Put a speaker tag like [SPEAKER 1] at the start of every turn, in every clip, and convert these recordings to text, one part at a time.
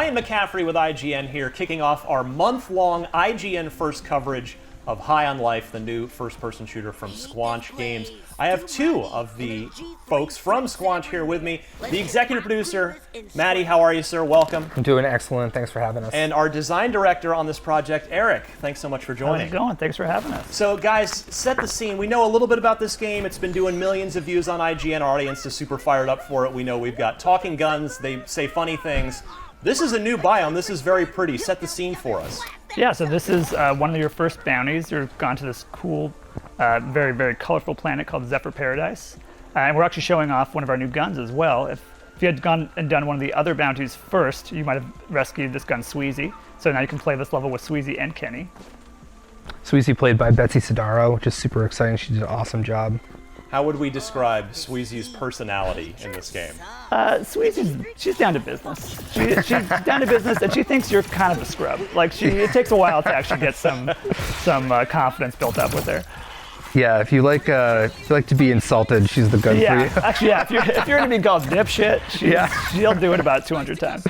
[SPEAKER 1] Ryan McCaffrey with IGN here, kicking off our month-long IGN First coverage of High on Life, the new first-person shooter from Squanch Games. I have two of the folks from Squanch here with me. The executive producer, Matty, how are you, sir? Welcome.
[SPEAKER 2] I'm doing excellent. Thanks for having us.
[SPEAKER 1] And our design director on this project, Erich. Thanks so much for joining.
[SPEAKER 3] How's it going? Thanks for having us.
[SPEAKER 1] So, guys, set the scene. We know a little bit about this game. It's been doing millions of views on IGN. Our audience is super fired up for it. We know we've got talking guns. They say funny things. This is a new biome. This is very pretty. Set the scene for us.
[SPEAKER 3] Yeah, so this is one of your first bounties. You've gone to this cool, very, very colorful planet called Zephyr Paradise. And we're actually showing off one of our new guns as well. If you had gone and done one of the other bounties first, you might have rescued this gun, Squeezy. So now you can play this level with Squeezy and Kenny.
[SPEAKER 2] Squeezy played by Betsy Sidaro, which is super exciting. She did an awesome job.
[SPEAKER 1] How would we describe Squeezy's personality in this game?
[SPEAKER 3] She's down to business. She's down to business, and she thinks you're kind of a scrub. Like it takes a while to actually get some confidence built up with her.
[SPEAKER 2] Yeah, if you like to be insulted, she's the gun for you.
[SPEAKER 3] Actually, yeah. If you're gonna be called dipshit, she'll do it about 200 times.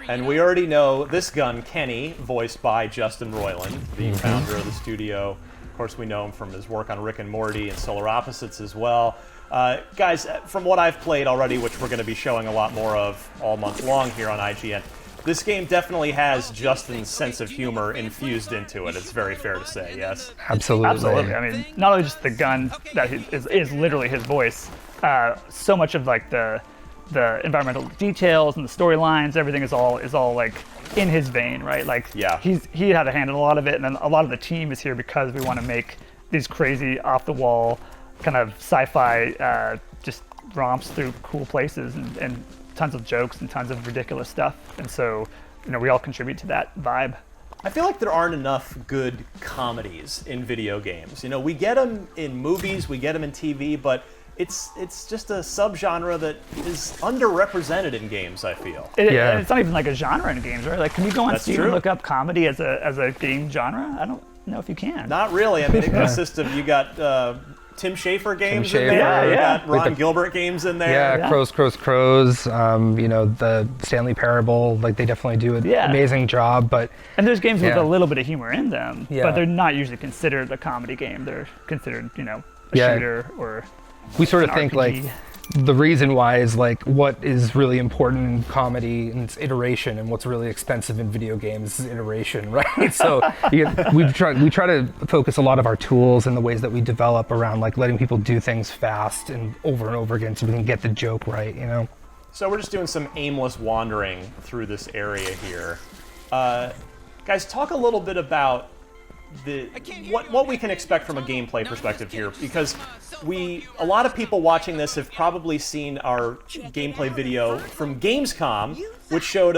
[SPEAKER 1] And we already know this gun, Kenny, voiced by Justin Roiland, the founder of the studio. Of course, we know him from his work on Rick and Morty and Solar Opposites as well. Guys, from what I've played already, which we're going to be showing a lot more of all month long here on IGN, this game definitely has Justin's sense of humor infused into it. It's very fair to say, yes?
[SPEAKER 2] Absolutely.
[SPEAKER 3] Absolutely. I mean, not only just the gun that is literally his voice, so much of like the environmental details and the storylines, everything is all like in his vein, right? Like he had a hand in a lot of it, and then a lot of the team is here because we want to make these crazy off-the-wall kind of sci-fi just romps through cool places and tons of jokes and tons of ridiculous stuff. And so, we all contribute to that vibe.
[SPEAKER 1] I feel like there aren't enough good comedies in video games. We get them in movies, we get them in TV, but it's just a subgenre that is underrepresented in games, I feel.
[SPEAKER 3] And it's not even like a genre in games, right? Like, can you go on Steam and look up comedy as a game genre? I don't know if you can.
[SPEAKER 1] Not really. I mean, it consists of, you got Tim Schafer games in there, you got Ron Gilbert games in there.
[SPEAKER 2] Yeah, Crows. The Stanley Parable, like they definitely do an amazing job.
[SPEAKER 3] And there's games with a little bit of humor in them, but they're not usually considered a comedy game. They're considered, a shooter or
[SPEAKER 2] we sort of think
[SPEAKER 3] RPG.
[SPEAKER 2] like the reason why is like what is really important in comedy and it's iteration, and what's really expensive in video games is iteration, right? So we try to focus a lot of our tools and the ways that we develop around like letting people do things fast and over again so we can get the joke right,
[SPEAKER 1] So we're just doing some aimless wandering through this area here. Guys, talk a little bit about what we can expect from a gameplay perspective here, because a lot of people watching this have probably seen our gameplay video from Gamescom, which showed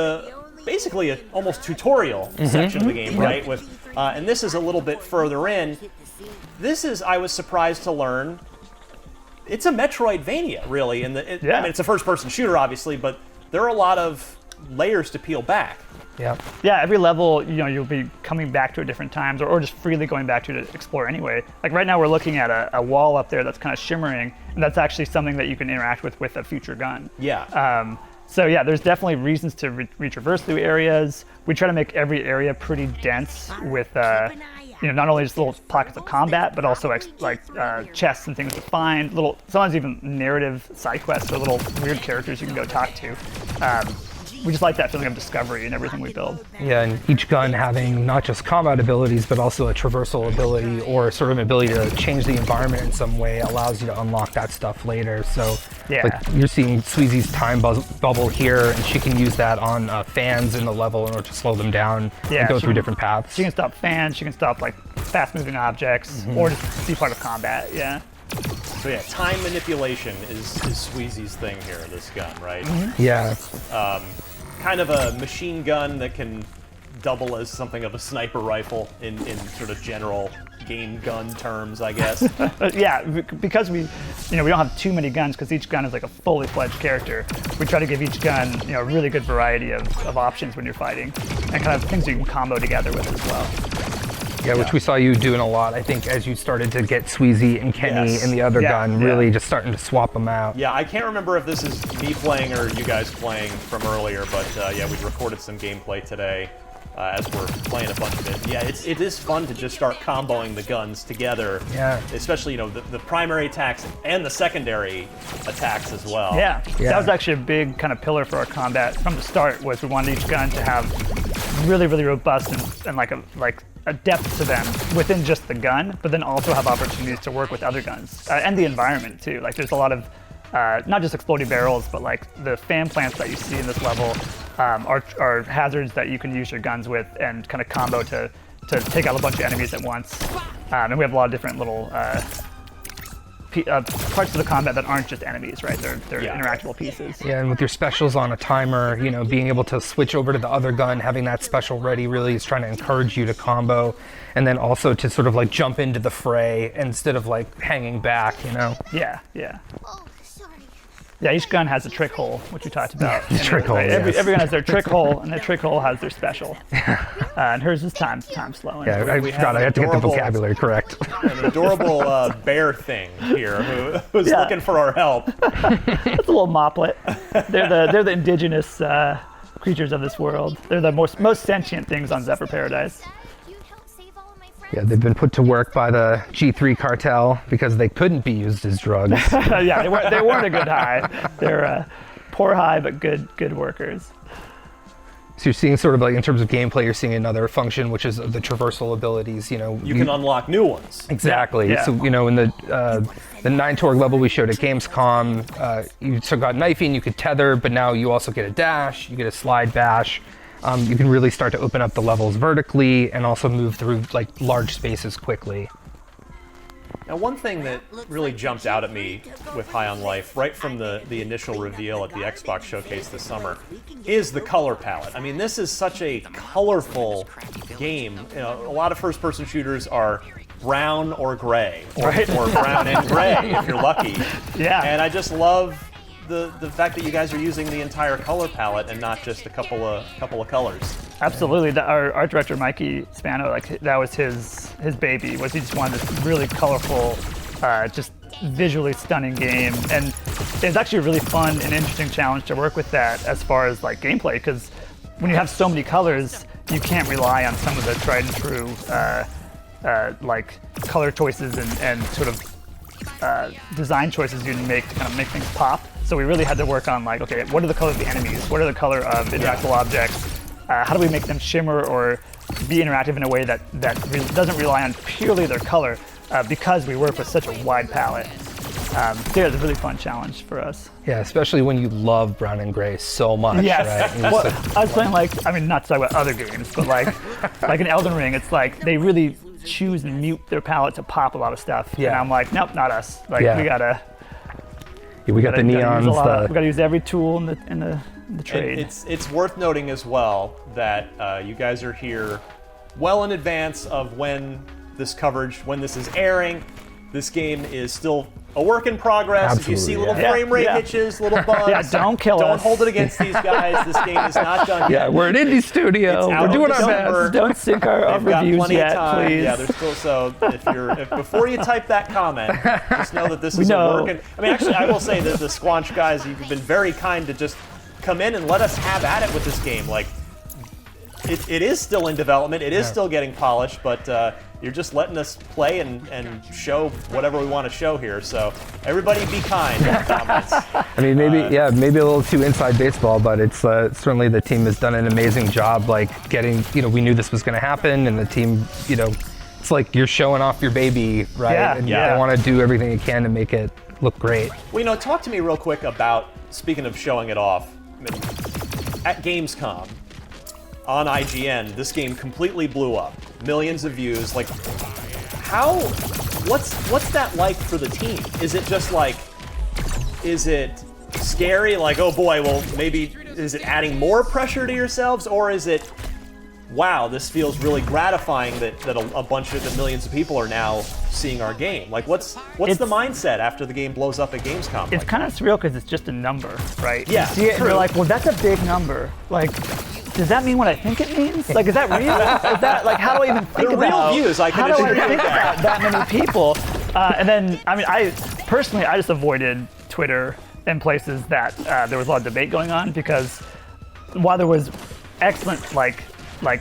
[SPEAKER 1] basically an almost tutorial section of the game, right? And this is a little bit further in. I was surprised to learn, it's a Metroidvania, really. I mean, it's a first-person shooter, obviously, but there are a lot of layers to peel back.
[SPEAKER 3] Yeah, every level, you'll be coming back to at different times or just freely going back to explore anyway. Like right now we're looking at a wall up there that's kind of shimmering, and that's actually something that you can interact with a future gun. So there's definitely reasons to retraverse through areas. We try to make every area pretty dense with not only just little pockets of combat, but also chests and things to find, sometimes even narrative side quests or little weird characters you can go talk to. We just like that feeling of discovery in everything we build.
[SPEAKER 2] Yeah, and each gun having not just combat abilities, but also a traversal ability or sort of an ability to change the environment in some way allows you to unlock that stuff later. So like you're seeing Squeezy's time bubble here, and she can use that on fans in the level in order to slow them down and go through different paths.
[SPEAKER 3] She can stop fans, she can stop like fast-moving objects, or just be part of combat,
[SPEAKER 1] So time manipulation is Squeezy's thing here, this gun, right?
[SPEAKER 2] Yeah.
[SPEAKER 1] Kind of a machine gun that can double as something of a sniper rifle in sort of general game gun terms, I guess.
[SPEAKER 3] Because we don't have too many guns, because each gun is like a fully fledged character. We try to give each gun a really good variety of options when you're fighting, and kind of things you can combo together with as well.
[SPEAKER 2] Yeah, which we saw you doing a lot, I think, as you started to get Squeezy and Kenny
[SPEAKER 1] Yes.
[SPEAKER 2] and the other
[SPEAKER 3] Yeah,
[SPEAKER 2] gun,
[SPEAKER 3] yeah.
[SPEAKER 2] really just starting to swap them out.
[SPEAKER 1] Yeah, I can't remember if this is me playing or you guys playing from earlier, but yeah, we recorded some gameplay today as we're playing a bunch of it. Yeah, it is fun to just start comboing the guns together.
[SPEAKER 2] Yeah.
[SPEAKER 1] Especially, you know, the primary attacks and the secondary attacks as well.
[SPEAKER 3] Yeah.
[SPEAKER 2] Yeah.
[SPEAKER 3] That was actually a big kind of pillar for our combat from the start. Was we wanted each gun to have really, really robust and like a depth to them within just the gun, but then also have opportunities to work with other guns and the environment too. Like there's a lot of not just exploding barrels, but like the fan plants that you see in this level are hazards that you can use your guns with and kind of combo to take out a bunch of enemies at once. And we have a lot of different little parts of the combat that aren't just enemies, right? They're
[SPEAKER 1] Yeah.
[SPEAKER 3] interactable pieces.
[SPEAKER 2] Yeah, and with your specials on a timer, you know, being able to switch over to the other gun, having that special ready really is trying to encourage you to combo, and then also to sort of like jump into the fray instead of like hanging back, you know?
[SPEAKER 3] Yeah, yeah.
[SPEAKER 4] Oh, sorry.
[SPEAKER 3] Yeah, each gun has a trick hole, which we talked about.
[SPEAKER 2] the trick hole,
[SPEAKER 3] Every
[SPEAKER 2] yes.
[SPEAKER 3] gun has their trick hole, and their trick hole has their special. And hers is time slowing.
[SPEAKER 2] Yeah, I
[SPEAKER 1] We
[SPEAKER 2] forgot,
[SPEAKER 1] have
[SPEAKER 2] I had to get the
[SPEAKER 1] adorable-
[SPEAKER 2] vocabulary correct.
[SPEAKER 1] An adorable bear thing here who's
[SPEAKER 3] Yeah.
[SPEAKER 1] looking for our help.
[SPEAKER 3] It's a little moplet. They're the indigenous creatures of this world. They're the most sentient things on Zephyr Paradise.
[SPEAKER 4] You'd help save all of my friends.
[SPEAKER 2] Yeah, they've been put to work by the G3 cartel because they couldn't be used as drugs.
[SPEAKER 3] Yeah, they weren't a good high. They're poor high, but good workers.
[SPEAKER 2] So you're seeing sort of like in terms of gameplay, you're seeing another function, which is the traversal abilities, you know.
[SPEAKER 1] You can unlock new ones.
[SPEAKER 2] Exactly.
[SPEAKER 3] Yeah.
[SPEAKER 2] So, you know, in the 9-Torg level we showed at Gamescom, you still got knifing, you could tether, but now you also get a dash, you get a slide bash. You can really start to open up the levels vertically and also move through like large spaces quickly.
[SPEAKER 1] Now, one thing that really jumped out at me with High on Life, right from the initial reveal at the Xbox showcase this summer, is the color palette. I mean, this is such a colorful game. You know, a lot of first-person shooters are brown or gray, or brown and gray if you're lucky.
[SPEAKER 3] Yeah.
[SPEAKER 1] And I just love the fact that you guys are using the entire color palette and not just a couple of colors.
[SPEAKER 3] Absolutely. Our art director, Mikey Spano, like that was his baby, was he just wanted this really colorful, just visually stunning game. And it's actually a really fun and interesting challenge to work with that as far as like gameplay, because when you have so many colors, you can't rely on some of the tried and true like color choices and sort of design choices you make to kind of make things pop. So we really had to work on like, okay, what are the colors of the enemies? What are the color of interactable objects? How do we make them shimmer or be interactive in a way that doesn't rely on purely their color because we work with such a wide palette. So yeah, it's a really fun challenge for us.
[SPEAKER 2] Yeah, especially when you love brown and gray so much,
[SPEAKER 3] Yes.
[SPEAKER 2] right? And
[SPEAKER 3] Well,
[SPEAKER 2] it's like-
[SPEAKER 3] I was playing like, I mean, not to talk about other games, but like in Elden Ring, it's like they really choose and mute their palette to pop a lot of stuff.
[SPEAKER 2] Yeah.
[SPEAKER 3] And I'm like, nope, not us. Like
[SPEAKER 2] Yeah.
[SPEAKER 3] we gotta
[SPEAKER 2] we got the
[SPEAKER 3] use
[SPEAKER 2] neons,
[SPEAKER 3] we gotta use every tool in the trade.
[SPEAKER 1] And it's worth noting as well that you guys are here well in advance of when this is airing. This game is still a work in progress. If you see
[SPEAKER 2] Absolutely,
[SPEAKER 1] little
[SPEAKER 2] yeah.
[SPEAKER 1] frame rate
[SPEAKER 3] Yeah.
[SPEAKER 1] hitches, little bugs,
[SPEAKER 3] Yeah, don't kill
[SPEAKER 1] don't
[SPEAKER 3] us.
[SPEAKER 1] hold it against these guys. This game is not done
[SPEAKER 2] yeah,
[SPEAKER 1] yet.
[SPEAKER 2] we're an indie studio.
[SPEAKER 1] It's out
[SPEAKER 2] We're
[SPEAKER 1] in
[SPEAKER 2] doing our
[SPEAKER 1] December.
[SPEAKER 2] best.
[SPEAKER 3] Don't sync our
[SPEAKER 1] They've got
[SPEAKER 3] reviews
[SPEAKER 1] plenty
[SPEAKER 3] yet,
[SPEAKER 1] of time.
[SPEAKER 3] please.
[SPEAKER 1] Yeah, there's still so if before you type that comment, just know that this is
[SPEAKER 3] know.
[SPEAKER 1] a work. I mean, actually, I will say that the Squanch guys, you've been very kind to just come in and let us have at it with this game. Like, it is still in development. It is still getting polished, but you're just letting us play and show whatever we want to show here. So everybody be kind in the comments.
[SPEAKER 2] I mean, maybe a little too inside baseball, but it's certainly the team has done an amazing job, like getting, you know, we knew this was going to happen, and the team, you know, it's like you're showing off your baby, right?
[SPEAKER 3] Yeah,
[SPEAKER 2] and
[SPEAKER 1] yeah.
[SPEAKER 2] they want to do everything they can to make it look great.
[SPEAKER 1] Well, you know, talk to me real quick about, speaking of showing it off, I mean, at Gamescom, on IGN, this game completely blew up. Millions of views. Like, what's that like for the team? Is it just like, is it scary? Like, oh boy, well, maybe, is it adding more pressure to yourselves? Or is it, wow, this feels really gratifying that a bunch of the millions of people are now seeing our game? Like, what's the mindset after the game blows up at Gamescom?
[SPEAKER 3] It's kind of surreal because it's just a number, right?
[SPEAKER 1] Yeah,
[SPEAKER 3] You see it and
[SPEAKER 1] true.
[SPEAKER 3] you're like, well, that's a big number. Like, does that mean what I think it means? Like, is that real? Is that, like, how do I even think
[SPEAKER 1] They're
[SPEAKER 3] about
[SPEAKER 1] real views, I can
[SPEAKER 3] how do I
[SPEAKER 1] agree with
[SPEAKER 3] think
[SPEAKER 1] that.
[SPEAKER 3] about that many people? And then, I mean, I just avoided Twitter in places that there was a lot of debate going on, because while there was excellent, like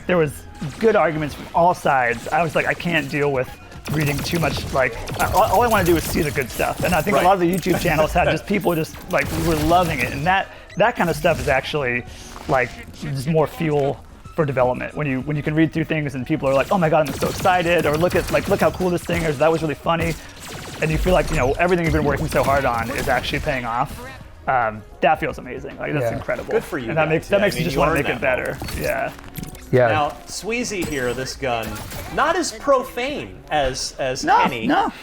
[SPEAKER 3] there was good arguments from all sides, I was like, I can't deal with reading too much. Like, all I want to do is see the good stuff. And I think a lot of the YouTube channels had just people just like were loving it, and that kind of stuff is actually like just more fuel for development. When you can read through things and people are like, oh my god, I'm so excited, or look how cool this thing is, that was really funny, and you feel like, you know, everything you've been working so hard on is actually paying off. That feels amazing. Like, that's incredible.
[SPEAKER 1] Good for you.
[SPEAKER 3] And that makes you just want to make it better.
[SPEAKER 1] Moment.
[SPEAKER 3] Yeah.
[SPEAKER 2] Yeah.
[SPEAKER 1] Now, Sweezy here, this gun, not as profane as Kenny.
[SPEAKER 3] No.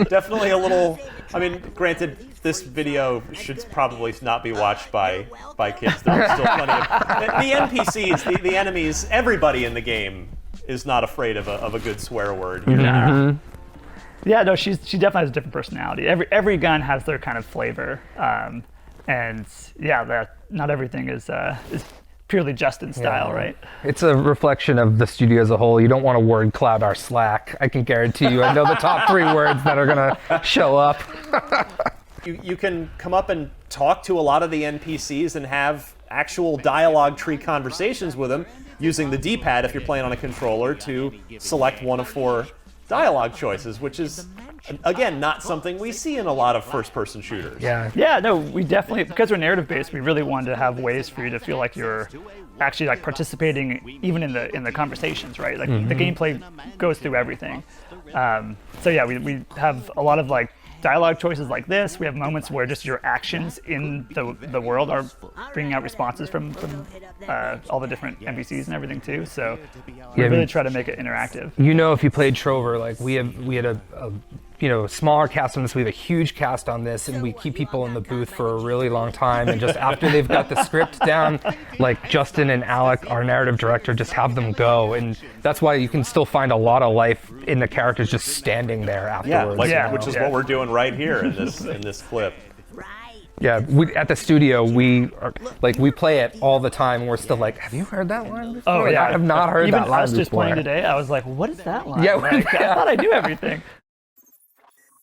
[SPEAKER 1] Definitely a little. I mean, granted, this video should probably not be watched by kids. There's still plenty of the NPCs, the enemies. Everybody in the game is not afraid of a good swear word. You know?
[SPEAKER 3] Yeah, no, she definitely has a different personality. Every gun has their kind of flavor, and yeah, that not everything is purely Justin style, right?
[SPEAKER 2] It's a reflection of the studio as a whole. You don't want to word cloud our Slack. I can guarantee you. I know the top 3 words that are gonna show up.
[SPEAKER 1] You can come up and talk to a lot of the NPCs and have actual dialogue tree conversations with them using the D-pad if you're playing on a controller to select one of 4 dialogue choices, which is, again, not something we see in a lot of first-person shooters.
[SPEAKER 3] Yeah, no, we definitely, because we're narrative-based, we really wanted to have ways for you to feel like you're actually like participating even in the conversations, right? Like the gameplay goes through everything. So yeah, we have a lot of like dialogue choices like this. We have moments where just your actions in the world are bringing out responses from all the different NPCs and everything too. So we really try to make it interactive.
[SPEAKER 2] You know, if you played Trover, like we had a smaller cast on this, we have a huge cast on this, and we keep people in the booth for a really long time, and just after they've got the script down, like Justin and Alec, our narrative director, just have them go, and that's why you can still find a lot of life in the characters just standing there afterwards.
[SPEAKER 1] Which is what we're doing right here in this clip.
[SPEAKER 2] Yeah, at the studio, we play it all the time, and we're still like, have you heard that line before?
[SPEAKER 3] Oh yeah,
[SPEAKER 2] I have not heard
[SPEAKER 3] even
[SPEAKER 2] that line
[SPEAKER 3] us just
[SPEAKER 2] before.
[SPEAKER 3] playing today, I was like, what is that line?
[SPEAKER 2] Yeah,
[SPEAKER 3] like, I thought I knew everything.